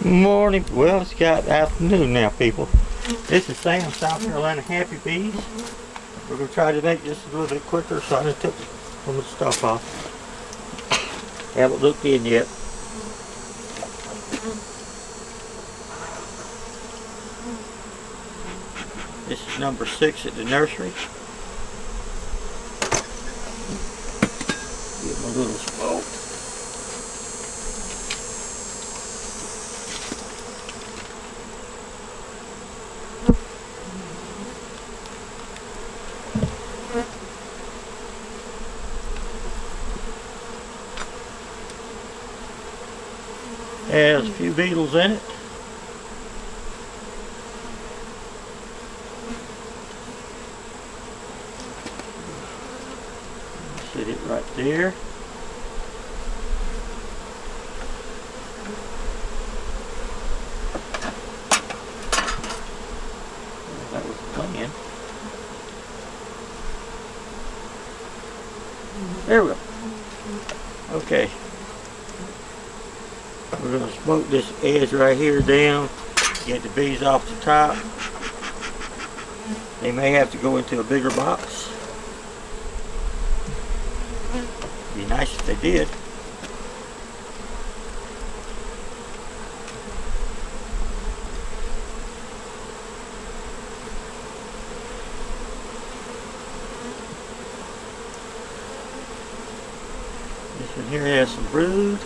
Morning. Well, it's got afternoon now, people. This is Sam, South Carolina Happy Bees. We're going to try to make this a little bit quicker, so I just took some of the stuff off. Haven't looked in yet. This is number 6 at the nursery. Give them a little smoke. Has a few beetles in it. Sit it right there. That was the plan. There we go. Okay. We're going to smoke this edge right here down, get the bees off the top. They may have to go into a bigger box. Be nice if they did. This one here has some brood.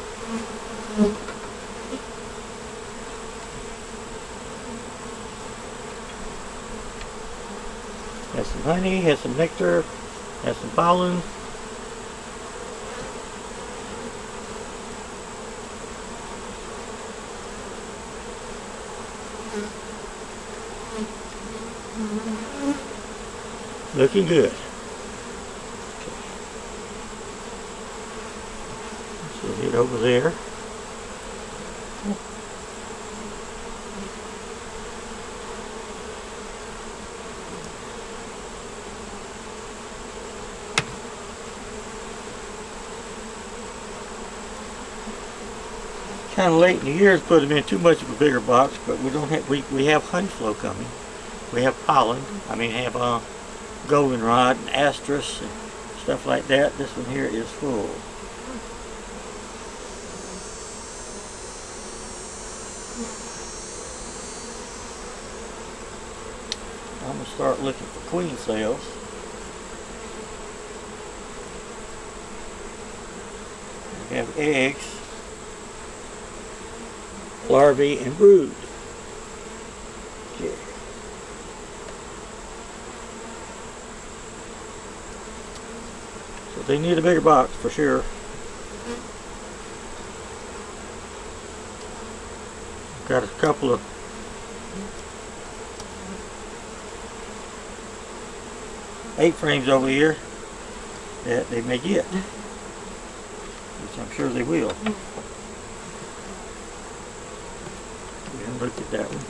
Has some honey, has some nectar, has some pollen. Looking good. So get over there. Kind of late in the year to put them in too much of a bigger box, but we don't have we have honey flow coming. We have pollen. I mean, have goldenrod and astrus and stuff like that. This one here is full. I'm gonna start looking for queen cells. We have eggs, larvae, and brood. Okay. So they need a bigger box for sure. Got a couple of A-frames over here that they may get, which I'm sure they will. We haven't looked at that one.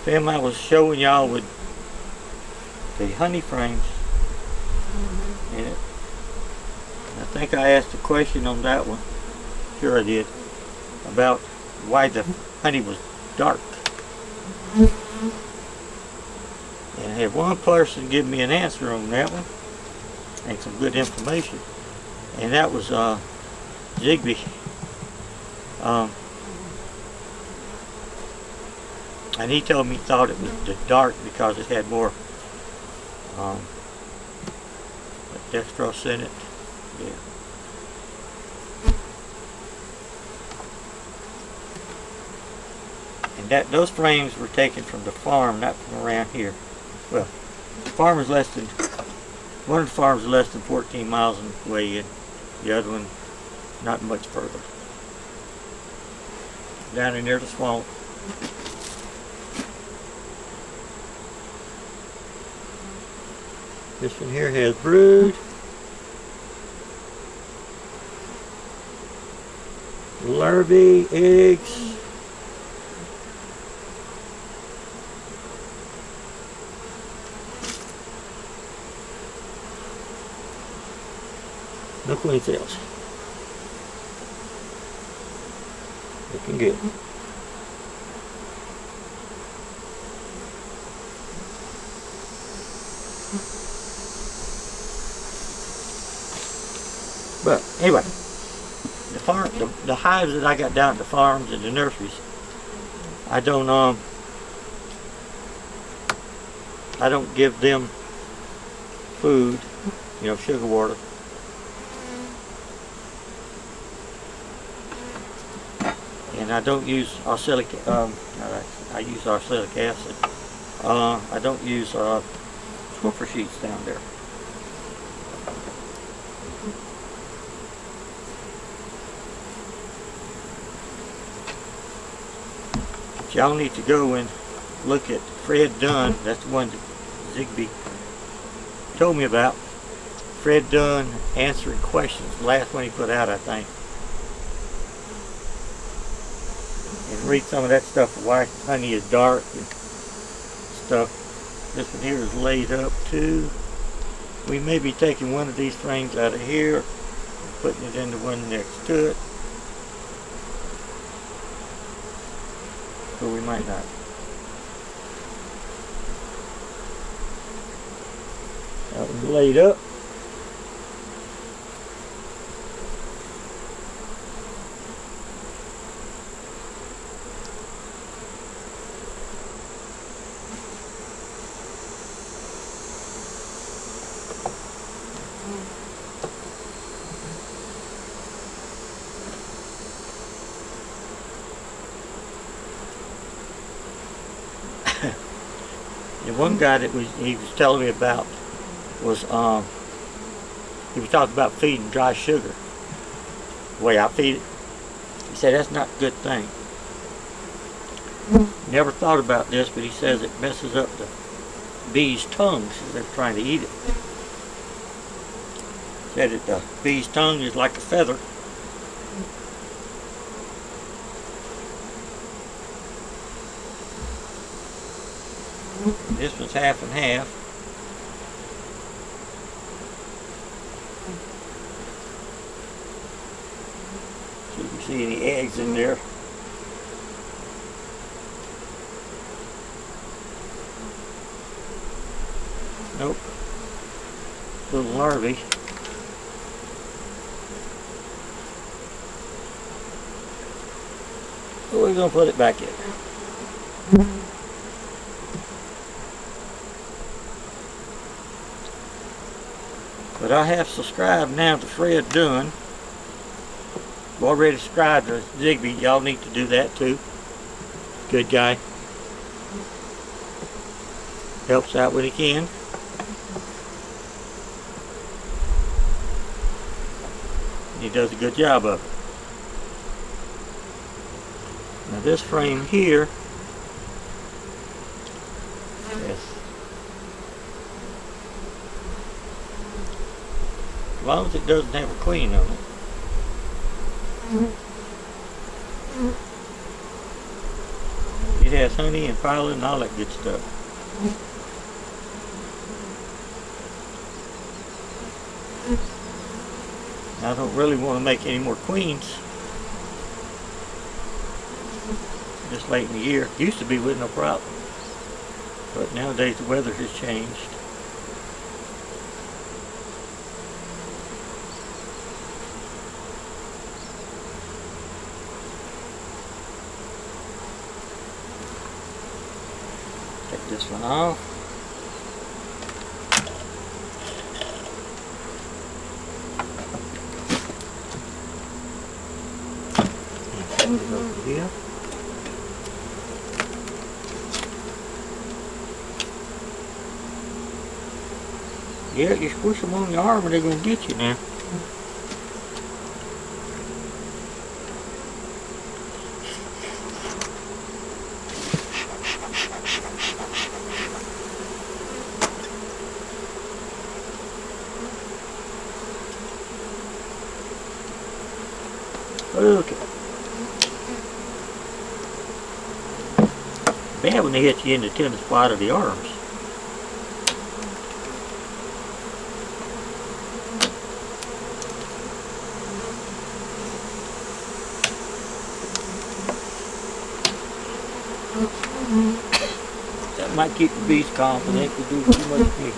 Film I was showing y'all with the honey frames in it. I think I asked a question on that one. Sure I did. About why the honey was dark. And I had one person give me an answer on that one. And some good information. And that was Zigbee. And he told me he thought it was dark because it had more dextrose in it. Yeah. And those frames were taken from the farm, not from around here. Well, the farm is less than, one of the farms is less than 14 miles away, and the other one not much further. Down in near the swamp. This one here has brood. Larvae, eggs. No queen cells. Looking good. But anyway, the hives that I got down at the farms and the nurseries, I don't give them food, you know, sugar water. And I don't use arsenic. I use arsenic acid. I don't use swiffer sheets down there. Y'all need to go and look at Fred Dunn. That's the one that Zigbee told me about. Fred Dunn answering questions. The last one he put out, I think. And read some of that stuff. Why honey is dark and stuff. This one here is laid up too. We may be taking one of these frames out of here, putting it into one next to it. But we might not. That one's laid up. The one guy that he was telling me about was he was talking about feeding dry sugar. The way I feed it, he said that's not a good thing. Never thought about this, but he says it messes up the bees' tongues as they're trying to eat it. Said that the bee's tongue is like a feather. This one's half and half. See if you see any eggs in there. Nope. Little larvae. So we're going to put it back in. But I have subscribed now to Fred Dunn. I've already subscribed to Zigbee. Y'all need to do that too. Good guy. Helps out when he can. He does a good job of it. Now this frame here, as long as it doesn't have a queen on it. It has honey and pollen and all that good stuff. I don't really want to make any more queens this late in the year. Used to be with no problem, but nowadays the weather has changed. Take this one off. And put it over here. Yeah, you squish them on the arm and they're going to get you now. Okay. Bad when they hit you in the tender spot of the arms. might keep the bees calm, but they ain't gonna do too much to me.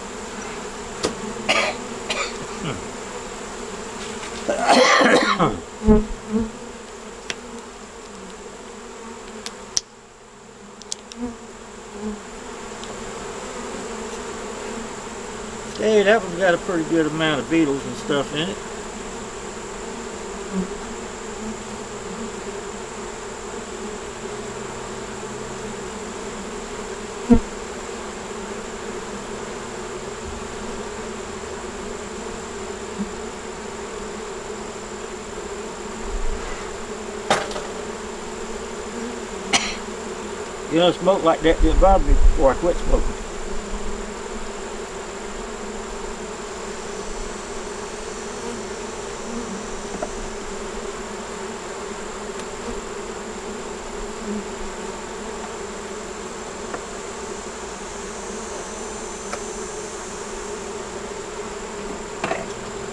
Hey, that one's got a pretty good amount of beetles and stuff in it. You know, smoke like that didn't bother me before I quit smoking.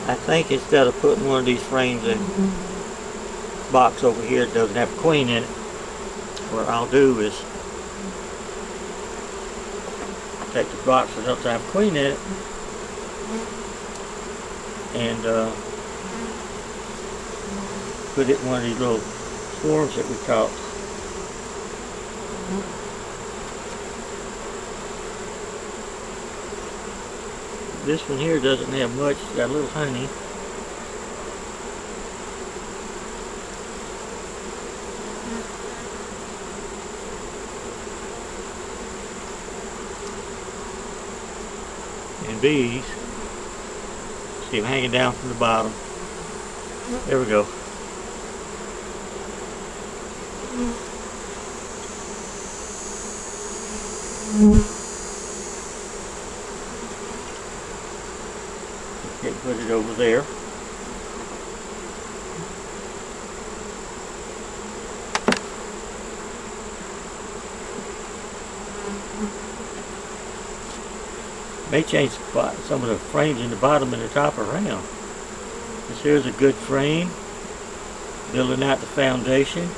I think instead of putting one of these frames in box over here that doesn't have a queen in it, what I'll do is take the box that doesn't have a queen in it and put it in one of these little swarms that we caught. This one here doesn't have much, it's got a little honey. And bees, see them hanging down from the bottom. There we go. Okay, put it over there. May change some of the frames in the bottom and the top around. This here's a good frame, building out the foundation.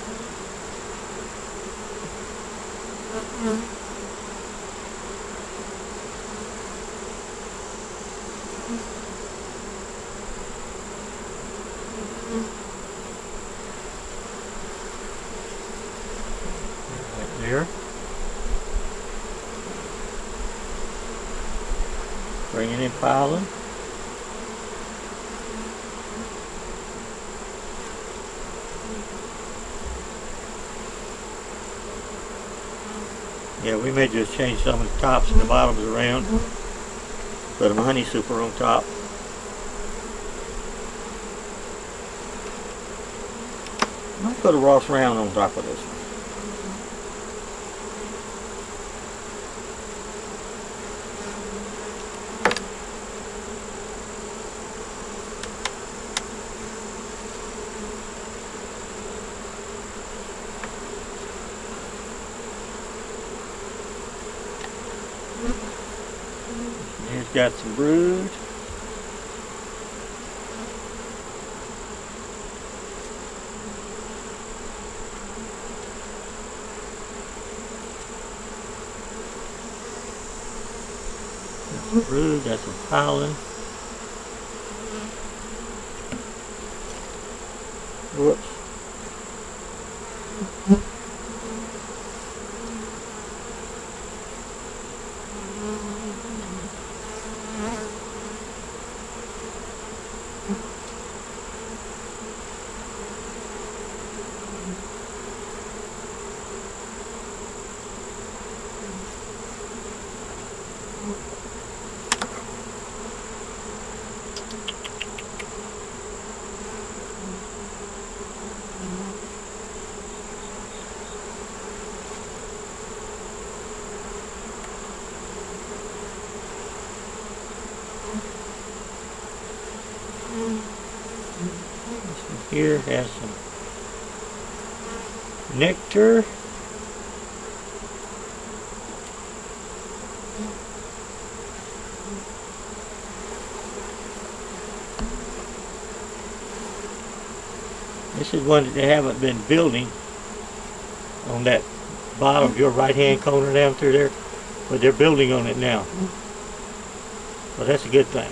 Right there. Bringing in pollen. Yeah, we may just change some of the tops and the bottoms around. Put them honey super on top. I'll put a Ross round on top of this one. Here's got some brood. Got some brood, got some pollen. Whoops. Here has some nectar. This is one that they haven't been building on that bottom of your right hand corner down through there. but they're building on it now. So that's a good thing.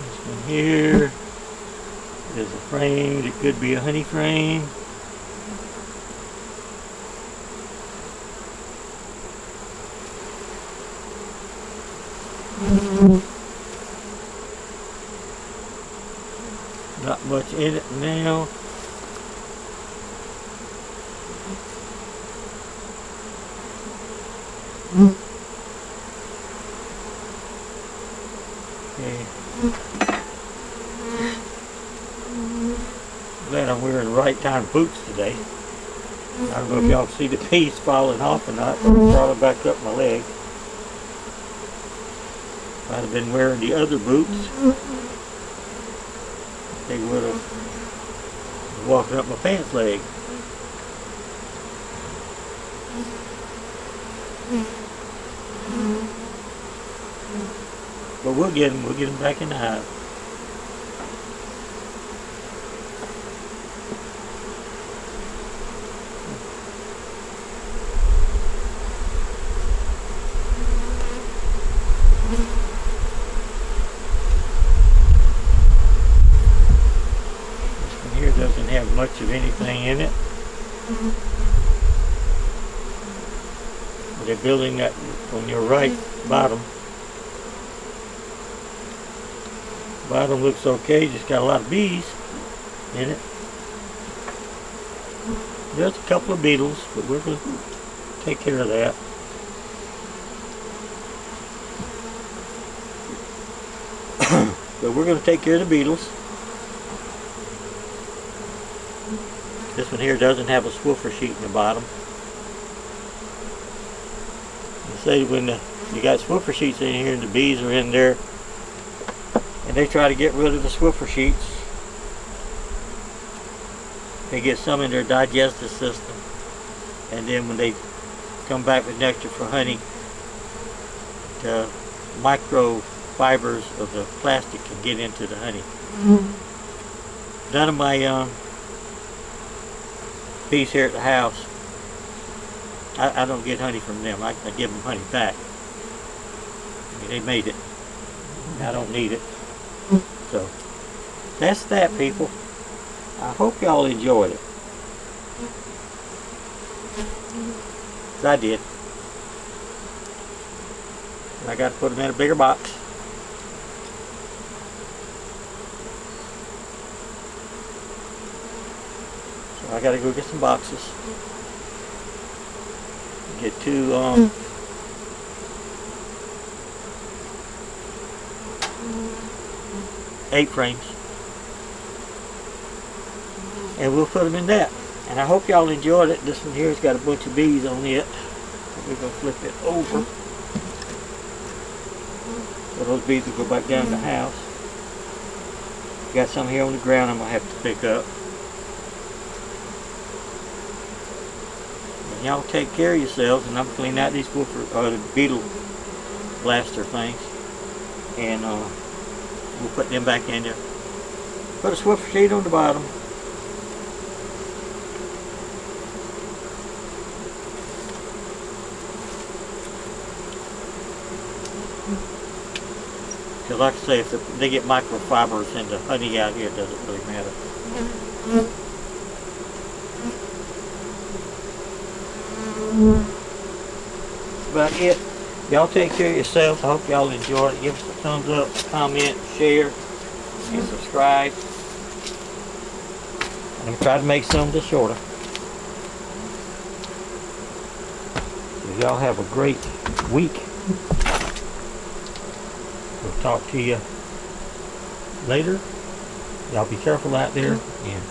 This one here is a frame. It could be a honey frame. Not much in it now. Okay. Glad I'm wearing the right kind of boots today. I don't know if y'all see the piece falling off or not, but it brought it back up my leg. If I'd have been wearing the other boots, they would have walking up my pants leg. But we'll get them back in the hive. This one here doesn't have much of anything in it. They're building that on your right bottom. Bottom looks okay, just got a lot of bees in it. There's a couple of beetles, but we're going to take care of that. But we're going to take care of the beetles. This one here doesn't have a swiffer sheet in the bottom. You say when you got swiffer sheets in here and the bees are in there, and they try to get rid of the swiffer sheets, they get some in their digestive system, and then when they come back with nectar for honey, the microfibers of the plastic can get into the honey. None of my bees here at the house, I don't get honey from them. I give them honey back. I mean, they made it. I don't need it. So, that's that, people. I hope y'all enjoyed it. 'Cause I did. I got to put them in a bigger box. So I got to go get some boxes. Get two 8 frames, and we'll put them in that. And I hope y'all enjoyed it. This one here's got a bunch of bees on it. We're going to flip it over so those bees will go back down in the house. Got some here on the ground I'm going to have to pick up. And y'all take care of yourselves, and I'm cleaning out these the beetle blaster things, and we'll put them back in there. Put a swiffer sheet on the bottom. Because like I say, if they get microfibers in the honey out here, it doesn't really matter. That's about it. Y'all take care of yourselves. I hope y'all enjoyed it. Give us a thumbs up, comment, share, and subscribe. I'm going to try to make some of this shorter. So y'all have a great week. We'll talk to you later. Y'all be careful out there, and